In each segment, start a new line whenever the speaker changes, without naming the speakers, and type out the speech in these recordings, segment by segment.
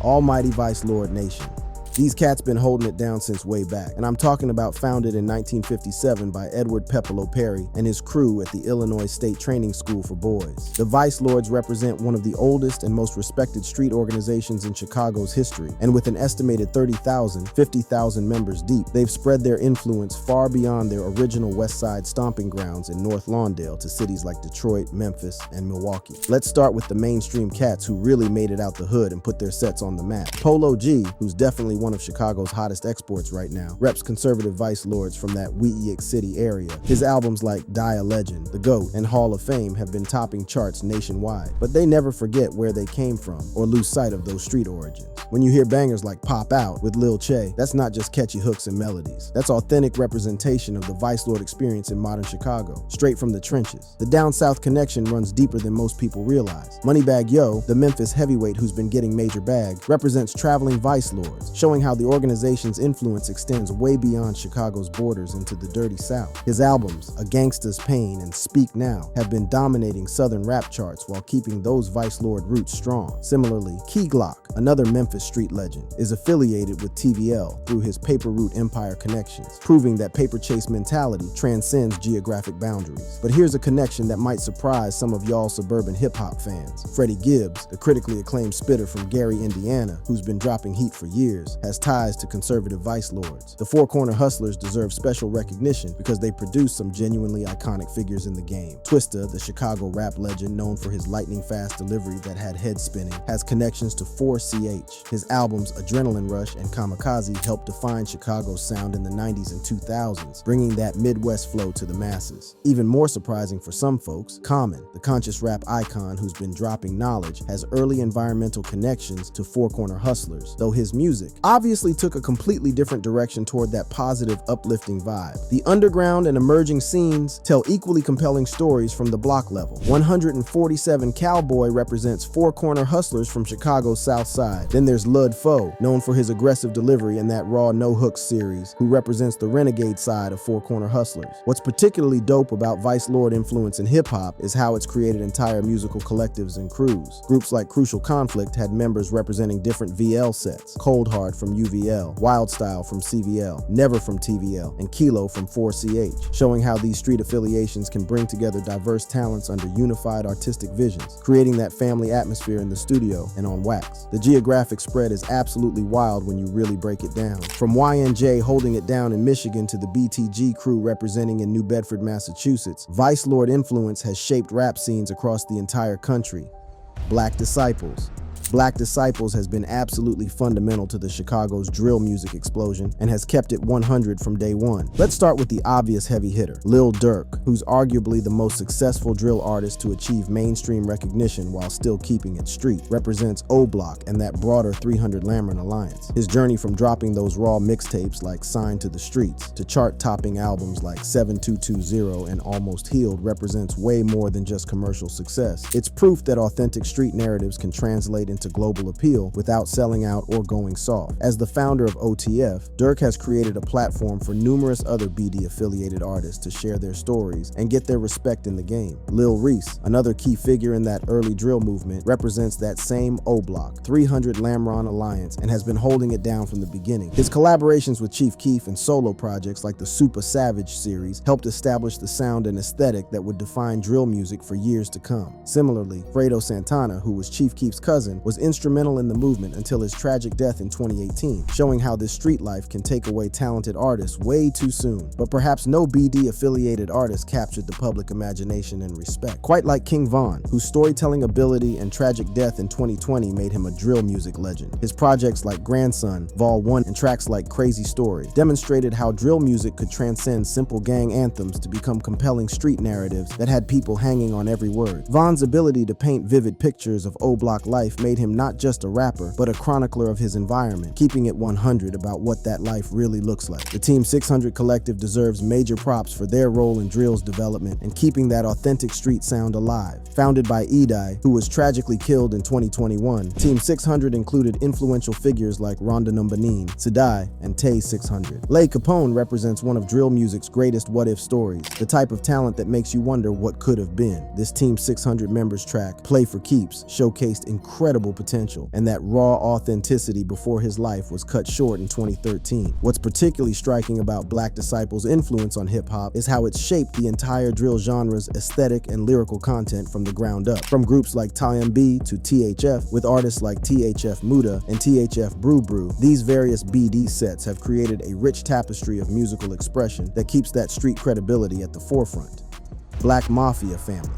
Almighty Vice Lord Nation. These cats been holding it down since way back, and I'm talking about founded in 1957 by Edward Pepolo Perry and his crew at the Illinois State Training School for Boys. The Vice Lords represent one of the oldest and most respected street organizations in Chicago's history, and with an estimated 50,000 members deep, they've spread their influence far beyond their original West Side stomping grounds in North Lawndale to cities like Detroit, Memphis, and Milwaukee. Let's start with the mainstream cats who really made it out the hood and put their sets on the map. Polo G, who's definitely one of Chicago's hottest exports right now, reps conservative Vice Lords from that Weehawken City area. His albums like Die a Legend, The GOAT, and Hall of Fame have been topping charts nationwide, but they never forget where they came from or lose sight of those street origins. When you hear bangers like Pop Out with Lil Che, that's not just catchy hooks and melodies. That's authentic representation of the Vice Lord experience in modern Chicago, straight from the trenches. The Down South connection runs deeper than most people realize. Moneybagg Yo, the Memphis heavyweight who's been getting major bag, represents traveling Vice Lords, showing how the organization's influence extends way beyond Chicago's borders into the dirty South. His albums, A Gangsta's Pain and Speak Now, have been dominating Southern rap charts while keeping those Vice Lord roots strong. Similarly, Key Glock, another Memphis street legend, is affiliated with TVL through his Paper Route Empire connections, proving that paper chase mentality transcends geographic boundaries. But here's a connection that might surprise some of y'all suburban hip-hop fans. Freddie Gibbs, the critically acclaimed spitter from Gary, Indiana, who's been dropping heat for years, has ties to conservative Vice Lords. The Four Corner Hustlers deserve special recognition because they produce some genuinely iconic figures in the game. Twista, the Chicago rap legend known for his lightning-fast delivery that had head spinning, has connections to 4CH. His albums Adrenaline Rush and Kamikaze helped define Chicago's sound in the 90s and 2000s, bringing that Midwest flow to the masses. Even more surprising for some folks, Common, the conscious rap icon who's been dropping knowledge, has early environmental connections to Four Corner Hustlers, though his music obviously took a completely different direction toward that positive, uplifting vibe. The underground and emerging scenes tell equally compelling stories from the block level. 147 Cowboy represents Four Corner Hustlers from Chicago's South Side. Then there's Lud Foe, known for his aggressive delivery in that Raw No Hooks series, who represents the renegade side of Four Corner Hustlers. What's particularly dope about Vice Lord influence in hip-hop is how it's created entire musical collectives and crews. Groups like Crucial Conflict had members representing different VL sets, Cold Hard from UVL, Wild Style from CVL, Never from TVL, and Kilo from 4CH, showing how these street affiliations can bring together diverse talents under unified artistic visions, creating that family atmosphere in the studio and on wax. The geographic spread is absolutely wild when you really break it down. From YNJ holding it down in Michigan to the BTG crew representing in New Bedford, Massachusetts, Vice Lord influence has shaped rap scenes across the entire country. Black Disciples. Black Disciples has been absolutely fundamental to the Chicago's drill music explosion and has kept it 100 from day one. Let's start with the obvious heavy hitter, Lil Durk, who's arguably the most successful drill artist to achieve mainstream recognition while still keeping it street, represents O-Block and that broader 300 Lamron alliance. His journey from dropping those raw mixtapes like Signed to the Streets to chart-topping albums like 7220 and Almost Healed represents way more than just commercial success. It's proof that authentic street narratives can translate into global appeal without selling out or going soft. As the founder of OTF, Durk has created a platform for numerous other BD affiliated artists to share their stories and get their respect in the game. Lil Reese, another key figure in that early drill movement, represents that same O-Block, 300 Lamron alliance, and has been holding it down from the beginning. His collaborations with Chief Keef and solo projects like the Super Savage series helped establish the sound and aesthetic that would define drill music for years to come. Similarly, Fredo Santana, who was Chief Keef's cousin, was instrumental in the movement until his tragic death in 2018, showing how this street life can take away talented artists way too soon. But perhaps no BD affiliated artist captured the public imagination and respect, quite like King Von, whose storytelling ability and tragic death in 2020 made him a drill music legend. His projects like Grandson, Vol 1, and tracks like Crazy Story demonstrated how drill music could transcend simple gang anthems to become compelling street narratives that had people hanging on every word. Von's ability to paint vivid pictures of O-Block life made him not just a rapper, but a chronicler of his environment, keeping it 100 about what that life really looks like. The Team 600 collective deserves major props for their role in drill's development and keeping that authentic street sound alive. Founded by Edie, who was tragically killed in 2021, Team 600 included influential figures like Rhonda Numbanine, Sadai, and Tay 600. Lay Capone represents one of drill music's greatest what-if stories, the type of talent that makes you wonder what could have been. This Team 600 members track, Play for Keeps, showcased incredible global potential, and that raw authenticity before his life was cut short in 2013. What's particularly striking about Black Disciples' influence on hip-hop is how it shaped the entire drill genre's aesthetic and lyrical content from the ground up. From groups like TMB to THF, with artists like THF Muda and THF Brew Brew, these various BD sets have created a rich tapestry of musical expression that keeps that street credibility at the forefront. Black Mafia Family.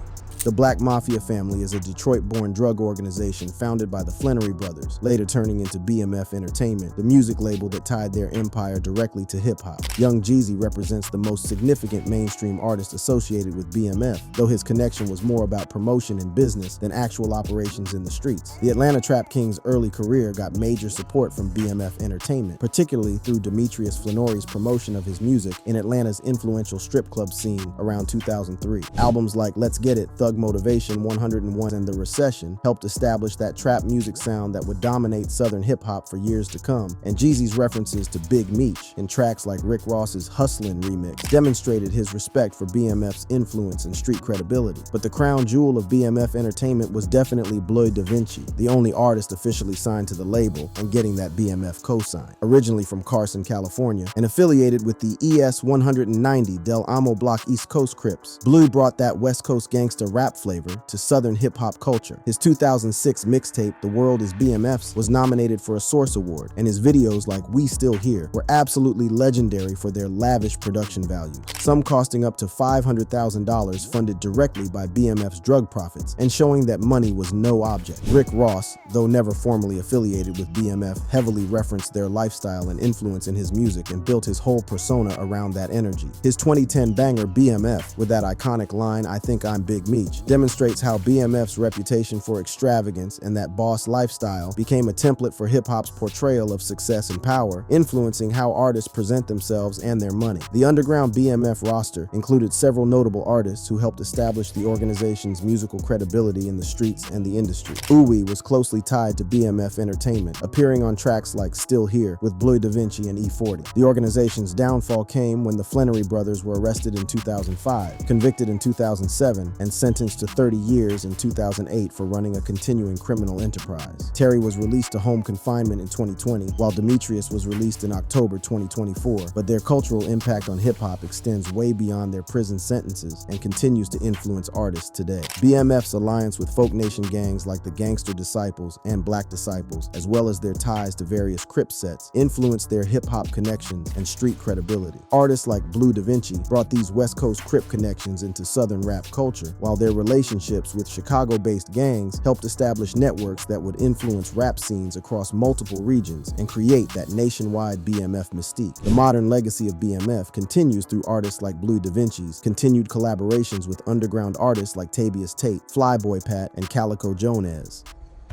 The Black Mafia Family is a Detroit-born drug organization founded by the Flannery brothers, later turning into BMF Entertainment, the music label that tied their empire directly to hip-hop. Young Jeezy represents the most significant mainstream artist associated with BMF, though his connection was more about promotion and business than actual operations in the streets. The Atlanta Trap King's early career got major support from BMF Entertainment, particularly through Demetrius Flannery's promotion of his music in Atlanta's influential strip club scene around 2003. Albums like Let's Get It, Thug Motivation, 101, and The Recession helped establish that trap music sound that would dominate Southern hip-hop for years to come, and Jeezy's references to Big Meech in tracks like Rick Ross's Hustlin' remix demonstrated his respect for BMF's influence and street credibility. But the crown jewel of BMF Entertainment was definitely Bloy Da Vinci, the only artist officially signed to the label and getting that BMF cosign. Originally from Carson, California, and affiliated with the ES 190 Del Amo Block East Coast Crips, Blue brought that West Coast gangsta rap flavor to Southern hip-hop culture. His 2006 mixtape, The World Is BMF's, was nominated for a Source Award, and his videos like We Still Here were absolutely legendary for their lavish production value, some costing up to $500,000 funded directly by BMF's drug profits, and showing that money was no object. Rick Ross, though never formally affiliated with BMF, heavily referenced their lifestyle and influence in his music and built his whole persona around that energy. His 2010 banger BMF, with that iconic line, "I think I'm Big Meech," demonstrates how BMF's reputation for extravagance and that boss lifestyle became a template for hip-hop's portrayal of success and power, influencing how artists present themselves and their money. The underground BMF roster included several notable artists who helped establish the organization's musical credibility in the streets and the industry. Uwe was closely tied to BMF Entertainment, appearing on tracks like Still Here with Bloy Da Vinci and E40. The organization's downfall came when the Flannery brothers were arrested in 2005, convicted in 2007, and sentenced to 30 years in 2008 for running a continuing criminal enterprise. Terry was released to home confinement in 2020, while Demetrius was released in October 2024, but their cultural impact on hip-hop extends way beyond their prison sentences and continues to influence artists today. BMF's alliance with Folk Nation gangs like the Gangster Disciples and Black Disciples, as well as their ties to various Crip sets, influenced their hip-hop connections and street credibility. Artists like Bloy Da Vinci brought these West Coast Crip connections into Southern rap culture, while their relationships with Chicago-based gangs helped establish networks that would influence rap scenes across multiple regions and create that nationwide BMF mystique. The modern legacy of BMF continues through artists like Bloy Da Vinci's continued collaborations with underground artists like Tabius Tate, Flyboy Pat, and Calico Jones.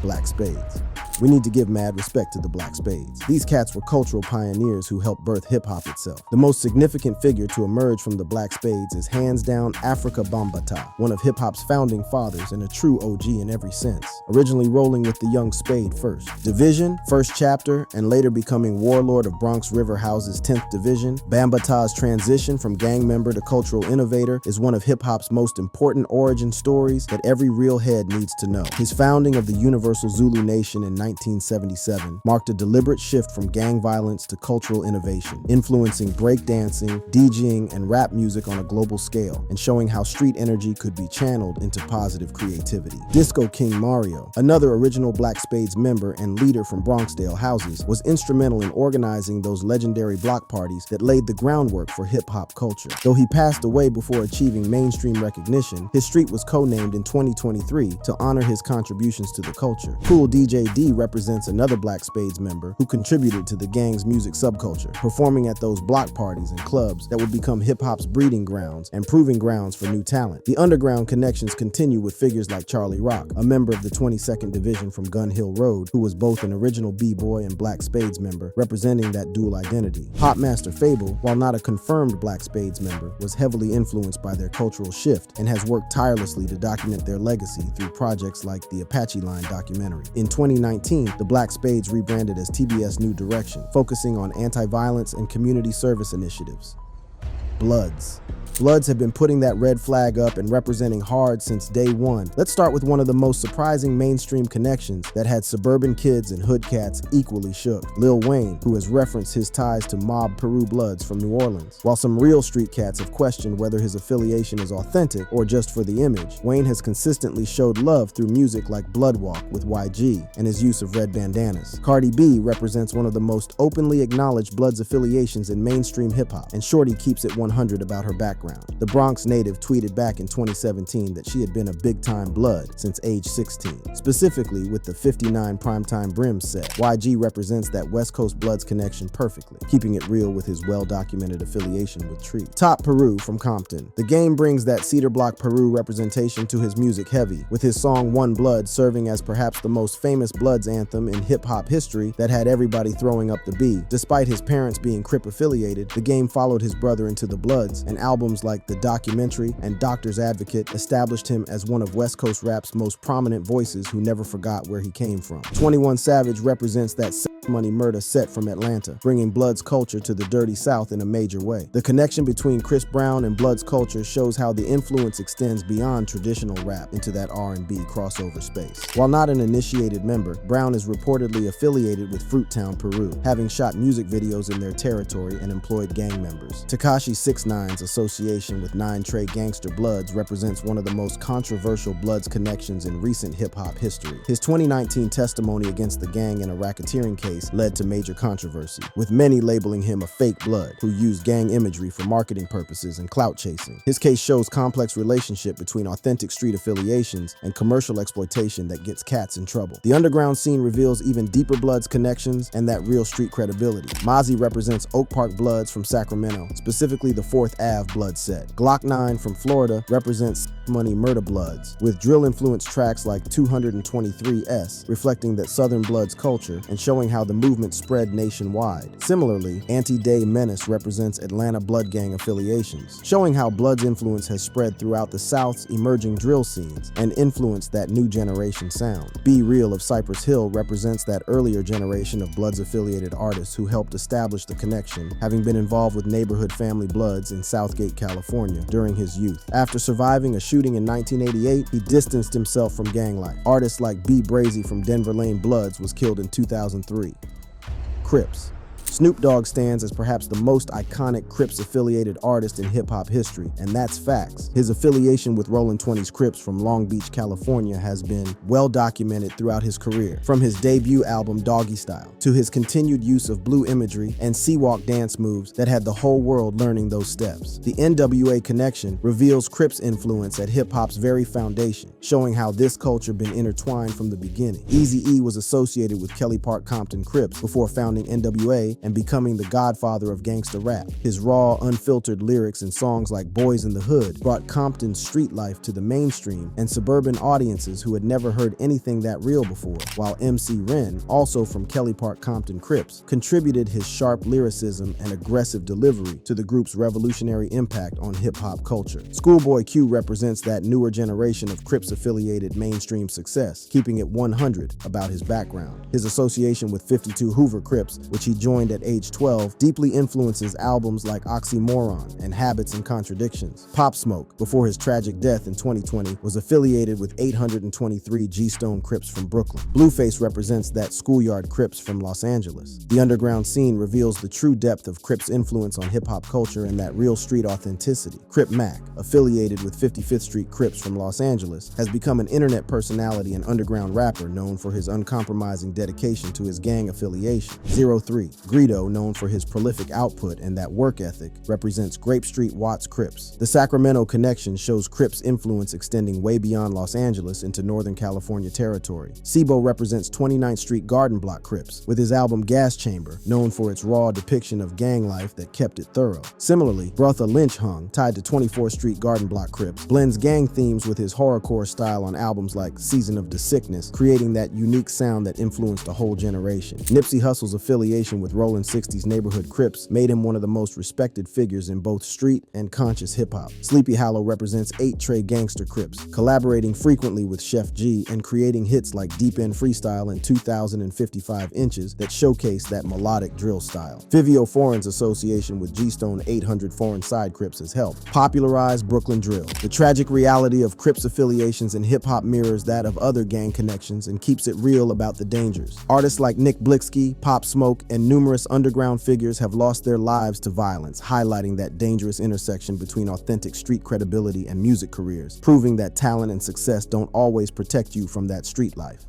Black Spades. We need to give mad respect to the Black Spades. These cats were cultural pioneers who helped birth hip-hop itself. The most significant figure to emerge from the Black Spades is hands down Afrika Bambaataa, one of hip-hop's founding fathers and a true OG in every sense. Originally rolling with the young Spade first. Division, first chapter, and later becoming warlord of Bronx River House's 10th Division, Bambaataa's transition from gang member to cultural innovator is one of hip-hop's most important origin stories that every real head needs to know. His founding of the Universal Zulu Nation in 1977 marked a deliberate shift from gang violence to cultural innovation, influencing breakdancing, DJing, and rap music on a global scale, and showing how street energy could be channeled into positive creativity. Disco King Mario, another original Black Spades member and leader from Bronxdale Houses, was instrumental in organizing those legendary block parties that laid the groundwork for hip-hop culture. Though he passed away before achieving mainstream recognition, his street was co-named in 2023 to honor his contributions to the culture. Cool DJ D represents another Black Spades member who contributed to the gang's music subculture, performing at those block parties and clubs that would become hip-hop's breeding grounds and proving grounds for new talent. The underground connections continue with figures like Charlie Rock, a member of the 22nd Division from Gun Hill Road, who was both an original B-Boy and Black Spades member, representing that dual identity. Hop Master Fable, while not a confirmed Black Spades member, was heavily influenced by their cultural shift and has worked tirelessly to document their legacy through projects like the Apache Line documentary. In 2019, the Black Spades rebranded as TBS New Direction, focusing on anti-violence and community service initiatives. Bloods. Bloods have been putting that red flag up and representing hard since day one. Let's start with one of the most surprising mainstream connections that had suburban kids and hood cats equally shook. Lil Wayne, who has referenced his ties to mob Peru Bloods from New Orleans. While some real street cats have questioned whether his affiliation is authentic or just for the image, Wayne has consistently showed love through music like Bloodwalk with YG and his use of red bandanas. Cardi B represents one of the most openly acknowledged Bloods affiliations in mainstream hip-hop, and Shorty keeps it 100 about her background. The Bronx native tweeted back in 2017 that she had been a big-time Blood since age 16, specifically with the 59 Primetime Brims set. YG represents that West Coast Bloods connection perfectly, keeping it real with his well-documented affiliation with Tree. Top Peru from Compton. The Game brings that Cedar Block Peru representation to his music heavy, with his song One Blood serving as perhaps the most famous Bloods anthem in hip-hop history that had everybody throwing up the B. Despite his parents being Crip affiliated, The Game followed his brother into the Bloods, and albums like The Documentary and Doctor's Advocate established him as one of West Coast rap's most prominent voices who never forgot where he came from. 21 Savage represents that Money Murder set from Atlanta, bringing Bloods culture to the Dirty South in a major way. The connection between Chris Brown and Bloods culture shows how the influence extends beyond traditional rap into that R&B crossover space. While not an initiated member, Brown is reportedly affiliated with Fruittown, Peru, having shot music videos in their territory and employed gang members. Tekashi 6ix9ine's association with 9 Trey Gangster Bloods represents one of the most controversial Bloods connections in recent hip-hop history. His 2019 testimony against the gang in a racketeering case led to major controversy, with many labeling him a fake Blood who used gang imagery for marketing purposes and clout chasing. His case shows complex relationship between authentic street affiliations and commercial exploitation that gets cats in trouble. The underground scene reveals even deeper Bloods connections and that real street credibility. Mozzie represents Oak Park Bloods from Sacramento, specifically the 4th Ave Blood set. Glock 9 from Florida represents Money Murder Bloods, with drill-influenced tracks like 223S, reflecting that Southern Bloods culture and showing how the movement spread nationwide. Similarly, Anti-Day Menace represents Atlanta Blood Gang affiliations, showing how Bloods influence has spread throughout the South's emerging drill scenes and influenced that new generation sound. Be Real of Cypress Hill represents that earlier generation of Bloods-affiliated artists who helped establish the connection, having been involved with neighborhood family Bloods in Southgate, California during his youth. After surviving a shooting in 1988, he distanced himself from gang life. Artists like B. Brazy from Denver Lane Bloods was killed in 2003. Crips. Snoop Dogg stands as perhaps the most iconic Crips-affiliated artist in hip-hop history, and that's facts. His affiliation with Rollin' 20's Crips from Long Beach, California has been well documented throughout his career, from his debut album Doggy Style to his continued use of blue imagery and C-Walk dance moves that had the whole world learning those steps. The NWA connection reveals Crips' influence at hip-hop's very foundation, showing how this culture been intertwined from the beginning. Eazy-E was associated with Kelly Park Compton Crips before founding NWA and becoming the godfather of gangsta rap. His raw, unfiltered lyrics and songs like Boys in the Hood brought Compton's street life to the mainstream and suburban audiences who had never heard anything that real before, while MC Ren, also from Kelly Park Compton Crips, contributed his sharp lyricism and aggressive delivery to the group's revolutionary impact on hip-hop culture. Schoolboy Q represents that newer generation of Crips-affiliated mainstream success, keeping it 100 about his background. His association with 52 Hoover Crips, which he joined at age 12, deeply influences albums like Oxymoron and Habits and Contradictions. Pop Smoke, before his tragic death in 2020, was affiliated with 823 G-Stone Crips from Brooklyn. Blueface represents that Schoolyard Crips from Los Angeles. The underground scene reveals the true depth of Crips' influence on hip-hop culture and that real street authenticity. Crip Mac, affiliated with 55th Street Crips from Los Angeles, has become an internet personality and underground rapper known for his uncompromising dedication to his gang affiliation. 03, Greedo, known for his prolific output and that work ethic, represents Grape Street Watts Crips. The Sacramento connection shows Crips' influence extending way beyond Los Angeles into Northern California territory. Sibo represents 29th Street Garden Block Crips, with his album Gas Chamber, known for its raw depiction of gang life that kept it thorough. Similarly, Brotha Lynch Hung, tied to 24th Street Garden Block Crips, blends gang themes with his horrorcore style on albums like Season of the Sickness, creating that unique sound that influenced a whole generation. Nipsey Hussle's affiliation with Rollin' and 60s neighborhood Crips made him one of the most respected figures in both street and conscious hip-hop. Sleepy Hallow represents 8 Trey gangster Crips, collaborating frequently with Chef G and creating hits like Deep End Freestyle and 2055 Inches that showcase that melodic drill style. Fivio Foreign's association with G-Stone 800 Foreign Side Crips has helped popularize Brooklyn drill. The tragic reality of Crips affiliations in hip-hop mirrors that of other gang connections and keeps it real about the dangers. Artists like Nick Blixky, Pop Smoke, and numerous underground figures have lost their lives to violence, highlighting that dangerous intersection between authentic street credibility and music careers, proving that talent and success don't always protect you from that street life.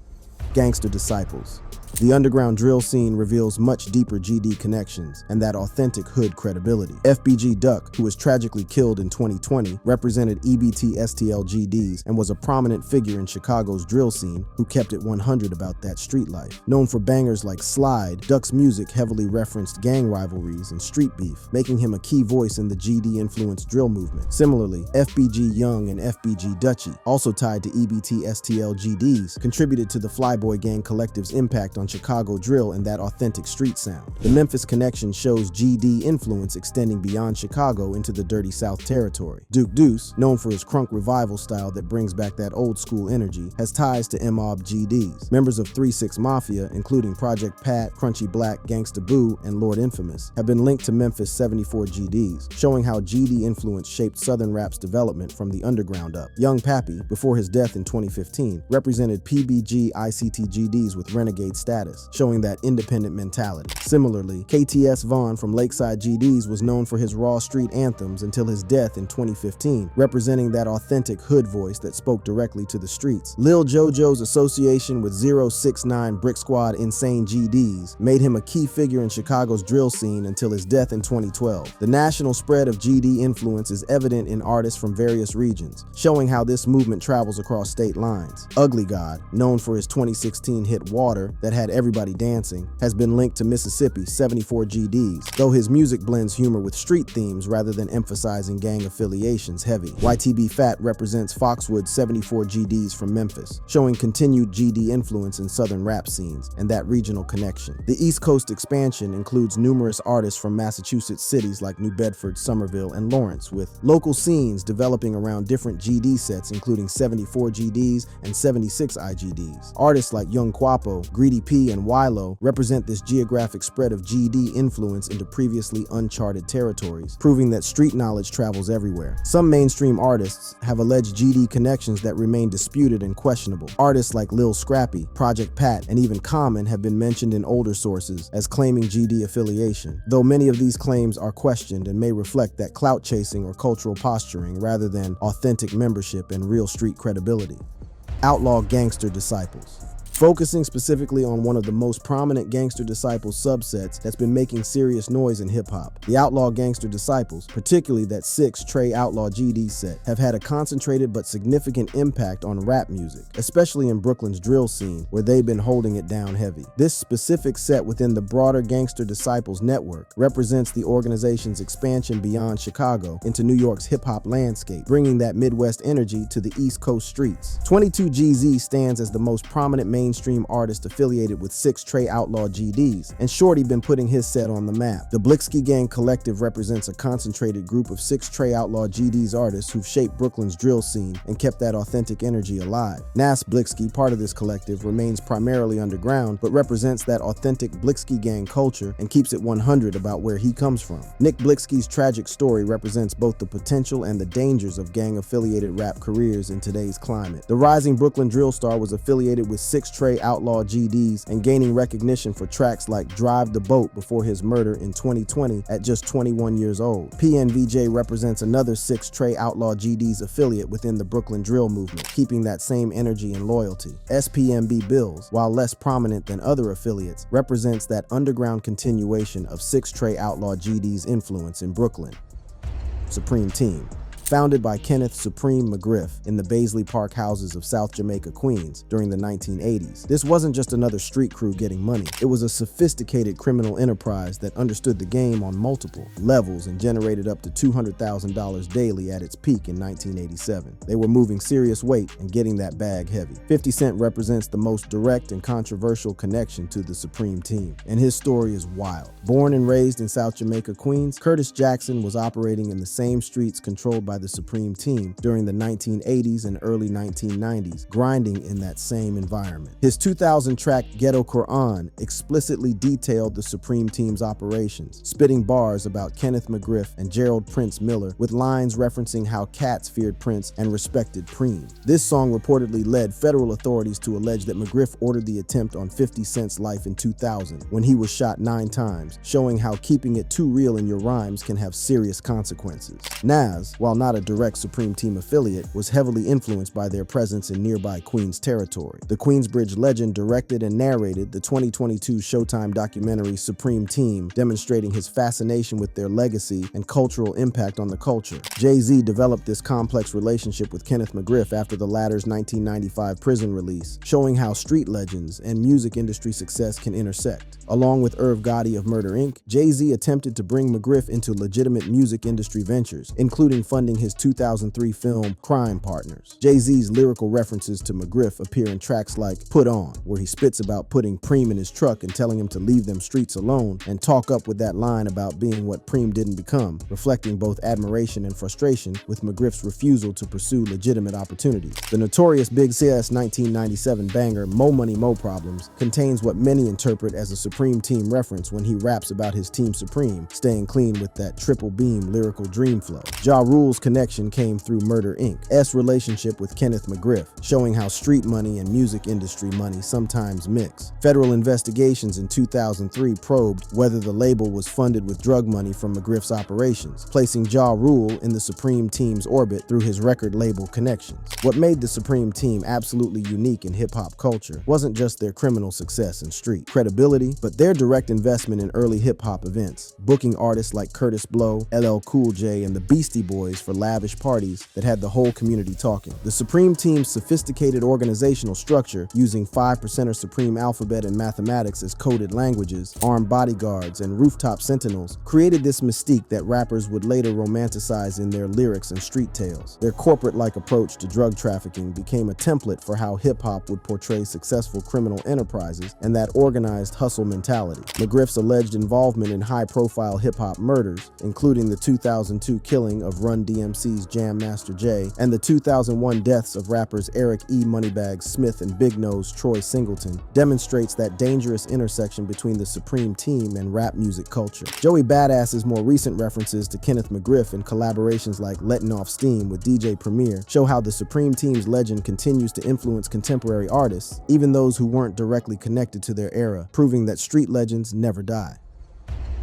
Gangster Disciples. The underground drill scene reveals much deeper GD connections and that authentic hood credibility. FBG Duck, who was tragically killed in 2020, represented EBT STL GDs and was a prominent figure in Chicago's drill scene who kept it 100 about that street life. Known for bangers like Slide, Duck's music heavily referenced gang rivalries and street beef, making him a key voice in the GD-influenced drill movement. Similarly, FBG Young and FBG Dutchy, also tied to EBT STL GDs, contributed to the Flyboy Gang Collective's impact on Chicago drill and that authentic street sound. The Memphis connection shows GD influence extending beyond Chicago into the Dirty South territory. Duke Deuce, known for his crunk revival style that brings back that old school energy, has ties to M-Mob GDs. Members of 3-6 Mafia, including Project Pat, Crunchy Black, Gangsta Boo, and Lord Infamous, have been linked to Memphis 74 GDs, showing how GD influence shaped Southern rap's development from the underground up. Young Pappy, before his death in 2015, represented PBG ICT GDs with renegade status, showing that independent mentality. Similarly, KTS Vaughn from Lakeside GDs was known for his raw street anthems until his death in 2015, representing that authentic hood voice that spoke directly to the streets. Lil JoJo's association with 069 Brick Squad Insane GDs made him a key figure in Chicago's drill scene until his death in 2012. The national spread of GD influence is evident in artists from various regions, showing how this movement travels across state lines. Ugly God, known for his 2016 hit Water that had everybody dancing, has been linked to Mississippi 74 GDs, though his music blends humor with street themes rather than emphasizing gang affiliations heavy. YTB Fat represents Foxwood 74 GDs from Memphis, showing continued GD influence in southern rap scenes and that regional connection. The East Coast expansion includes numerous artists from Massachusetts cities like New Bedford, Somerville, and Lawrence, with local scenes developing around different GD sets including 74 GDs and 76 IGDs. Artists like Young Quapo, Greedy P, and Wilo represent this geographic spread of GD influence into previously uncharted territories, proving that street knowledge travels everywhere. Some mainstream artists have alleged GD connections that remain disputed and questionable. Artists like Lil Scrappy, Project Pat, and even Common have been mentioned in older sources as claiming GD affiliation, though many of these claims are questioned and may reflect that clout chasing or cultural posturing rather than authentic membership and real street credibility. Outlaw Gangster Disciples. Focusing specifically on one of the most prominent Gangster Disciples subsets that's been making serious noise in hip-hop. The Outlaw Gangster Disciples, particularly that 6 Trey Outlaw GD set, have had a concentrated but significant impact on rap music, especially in Brooklyn's drill scene, where they've been holding it down heavy. This specific set within the broader Gangster Disciples network represents the organization's expansion beyond Chicago into New York's hip-hop landscape, bringing that Midwest energy to the East Coast streets. 22GZ stands as the most prominent mainstream artist affiliated with 6 Trey Outlaw GDs, and Shorty been putting his set on the map. The Blixky Gang Collective represents a concentrated group of 6 Trey Outlaw GDs artists who've shaped Brooklyn's drill scene and kept that authentic energy alive. Nas Blixky, part of this collective, remains primarily underground, but represents that authentic Blixky Gang culture and keeps it 100 about where he comes from. Nick Blixky's tragic story represents both the potential and the dangers of gang-affiliated rap careers in today's climate. The rising Brooklyn drill star was affiliated with 6 Trey Outlaw GDs and gaining recognition for tracks like Drive the Boat before his murder in 2020 at just 21 years old. PNVJ represents another 6 Trey Outlaw GDs affiliate within the Brooklyn drill movement, keeping that same energy and loyalty. SPMB Bills, while less prominent than other affiliates, represents that underground continuation of 6 Trey Outlaw GDs influence in Brooklyn. Supreme Team. founded by Kenneth Supreme McGriff in the Baisley Park houses of South Jamaica, Queens during the 1980s. This wasn't just another street crew getting money. It was a sophisticated criminal enterprise that understood the game on multiple levels and generated up to $200,000 daily at its peak in 1987. They were moving serious weight and getting that bag heavy. 50 Cent represents the most direct and controversial connection to the Supreme Team, and his story is wild. Born and raised in South Jamaica, Queens, Curtis Jackson was operating in the same streets controlled by the Supreme Team during the 1980s and early 1990s, grinding in that same environment. His 2000 track Ghetto Quran explicitly detailed the Supreme Team's operations, spitting bars about Kenneth McGriff and Gerald Prince Miller, with lines referencing how cats feared Prince and respected Preem. This song reportedly led federal authorities to allege that McGriff ordered the attempt on 50 Cent's life in 2000 when he was shot 9 times, showing how keeping it too real in your rhymes can have serious consequences. Nas, while not a direct Supreme Team affiliate, was heavily influenced by their presence in nearby Queens territory. The Queensbridge legend directed and narrated the 2022 Showtime documentary Supreme Team, demonstrating his fascination with their legacy and cultural impact on the culture. Jay-Z developed this complex relationship with Kenneth McGriff after the latter's 1995 prison release, showing how street legends and music industry success can intersect. Along with Irv Gotti of Murder Inc., Jay-Z attempted to bring McGriff into legitimate music industry ventures, including funding his 2003 film Crime Partners. Jay-Z's lyrical references to McGriff appear in tracks like Put On, where he spits about putting Preem in his truck and telling him to leave them streets alone, and Talk Up with that line about being what Preem didn't become, reflecting both admiration and frustration with McGriff's refusal to pursue legitimate opportunities. The notorious Big Sis 1997 banger Mo Money Mo Problems contains what many interpret as a Supreme Team reference when he raps about his Team Supreme staying clean with that triple beam lyrical dream flow. Ja Rule's connection came through Murder Inc.'s relationship with Kenneth McGriff, showing how street money and music industry money sometimes mix. Federal investigations in 2003 probed whether the label was funded with drug money from McGriff's operations, placing Ja Rule in the Supreme Team's orbit through his record label connections. What made the Supreme Team absolutely unique in hip-hop culture wasn't just their criminal success and street credibility, but their direct investment in early hip-hop events, booking artists like Kurtis Blow, LL Cool J, and the Beastie Boys for lavish parties that had the whole community talking. The Supreme Team's sophisticated organizational structure, using 5% Supreme alphabet and mathematics as coded languages, armed bodyguards, and rooftop sentinels, created this mystique that rappers would later romanticize in their lyrics and street tales. Their corporate-like approach to drug trafficking became a template for how hip-hop would portray successful criminal enterprises and that organized hustle mentality. McGriff's alleged involvement in high-profile hip-hop murders, including the 2002 killing of Run DMC's Jam Master Jay and the 2001 deaths of rappers Eric E. Moneybags Smith and Big Nose Troy Singleton, demonstrates that dangerous intersection between the Supreme Team and rap music culture. Joey Badass's more recent references to Kenneth McGriff and collaborations like Letting Off Steam with DJ Premier show how the Supreme Team's legend continues to influence contemporary artists, even those who weren't directly connected to their era, proving that street legends never die.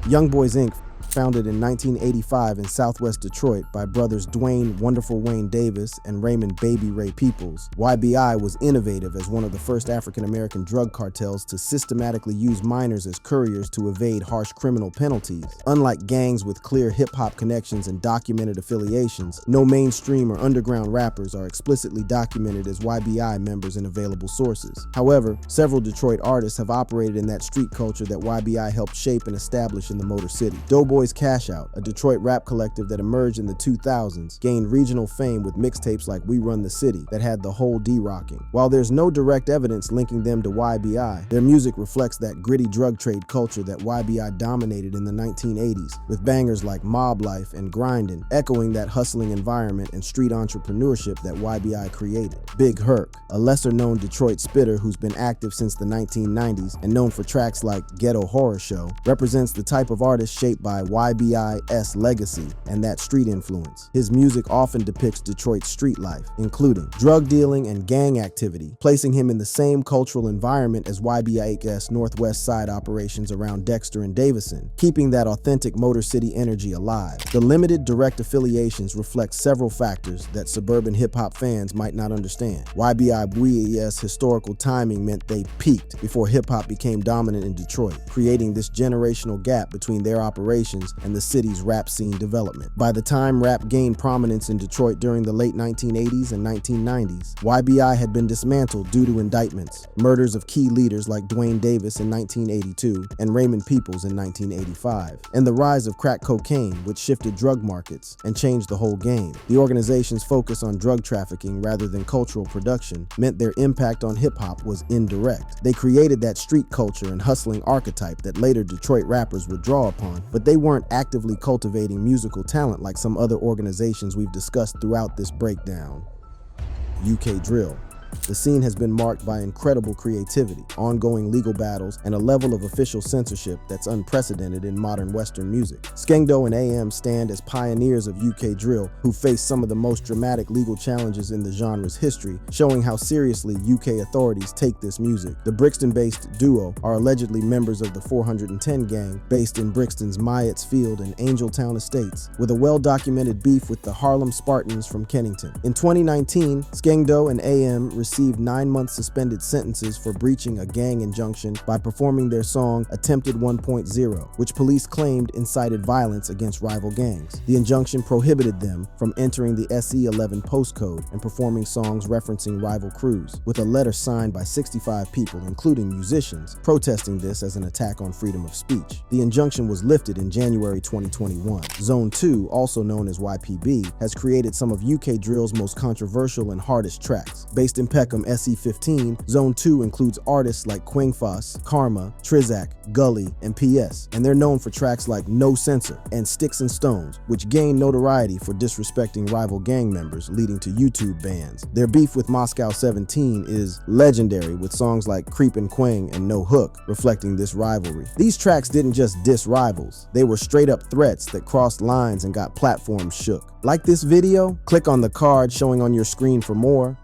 Young Boys Inc., founded in 1985 in Southwest Detroit by brothers Dwayne Wonderful Wayne Davis and Raymond Baby Ray Peoples, YBI was innovative as one of the first African-American drug cartels to systematically use minors as couriers to evade harsh criminal penalties. Unlike gangs with clear hip-hop connections and documented affiliations, no mainstream or underground rappers are explicitly documented as YBI members in available sources. However, several Detroit artists have operated in that street culture that YBI helped shape and establish in the Motor City. Doughboys Cash Out, a Detroit rap collective that emerged in the 2000s, gained regional fame with mixtapes like We Run the City that had the whole D rocking. While there's no direct evidence linking them to YBI, their music reflects that gritty drug trade culture that YBI dominated in the 1980s, with bangers like Mob Life and Grindin', echoing that hustling environment and street entrepreneurship that YBI created. Big Herc, a lesser-known Detroit spitter who's been active since the 1990s and known for tracks like Ghetto Horror Show, represents the type of artist shaped by YBI's legacy and that street influence. His music often depicts Detroit's street life, including drug dealing and gang activity, placing him in the same cultural environment as YBI's Northwest Side operations around Dexter and Davison, keeping that authentic Motor City energy alive. The limited direct affiliations reflect several factors that suburban hip-hop fans might not understand. YBI's historical timing meant they peaked before hip-hop became dominant in Detroit, creating this generational gap between their operations operations and the city's rap scene development. By the time rap gained prominence in Detroit during the late 1980s and 1990s, YBI had been dismantled due to indictments, murders of key leaders like Dwayne Davis in 1982 and Raymond Peoples in 1985, and the rise of crack cocaine, which shifted drug markets and changed the whole game. The organization's focus on drug trafficking rather than cultural production meant their impact on hip-hop was indirect. They created that street culture and hustling archetype that later Detroit rappers would draw upon, but they weren't actively cultivating musical talent like some other organizations we've discussed throughout this breakdown. UK Drill. The scene has been marked by incredible creativity, ongoing legal battles, and a level of official censorship that's unprecedented in modern Western music. Skengdo and AM stand as pioneers of UK drill, who face some of the most dramatic legal challenges in the genre's history, showing how seriously UK authorities take this music. The Brixton-based duo are allegedly members of the 410 gang, based in Brixton's Myatts Field and Angeltown estates, with a well-documented beef with the Harlem Spartans from Kennington. In 2019, Skengdo and AM received 9-month suspended sentences for breaching a gang injunction by performing their song Attempted 1.0, which police claimed incited violence against rival gangs. The injunction prohibited them from entering the SE11 postcode and performing songs referencing rival crews, with a letter signed by 65 people, including musicians, protesting this as an attack on freedom of speech. The injunction was lifted in January 2021. Zone 2, also known as YPB, has created some of UK Drill's most controversial and hardest tracks. Based in Peckham SE15, Zone 2 includes artists like Quingfoss, Karma, Trizak, Gully, and PS, and they're known for tracks like No Censor and Sticks and Stones, which gained notoriety for disrespecting rival gang members, leading to YouTube bans. Their beef with Moscow 17 is legendary, with songs like Creepin' Quang and No Hook reflecting this rivalry. These tracks didn't just diss rivals, they were straight up threats that crossed lines and got platforms shook. Like this video? Click on the card showing on your screen for more.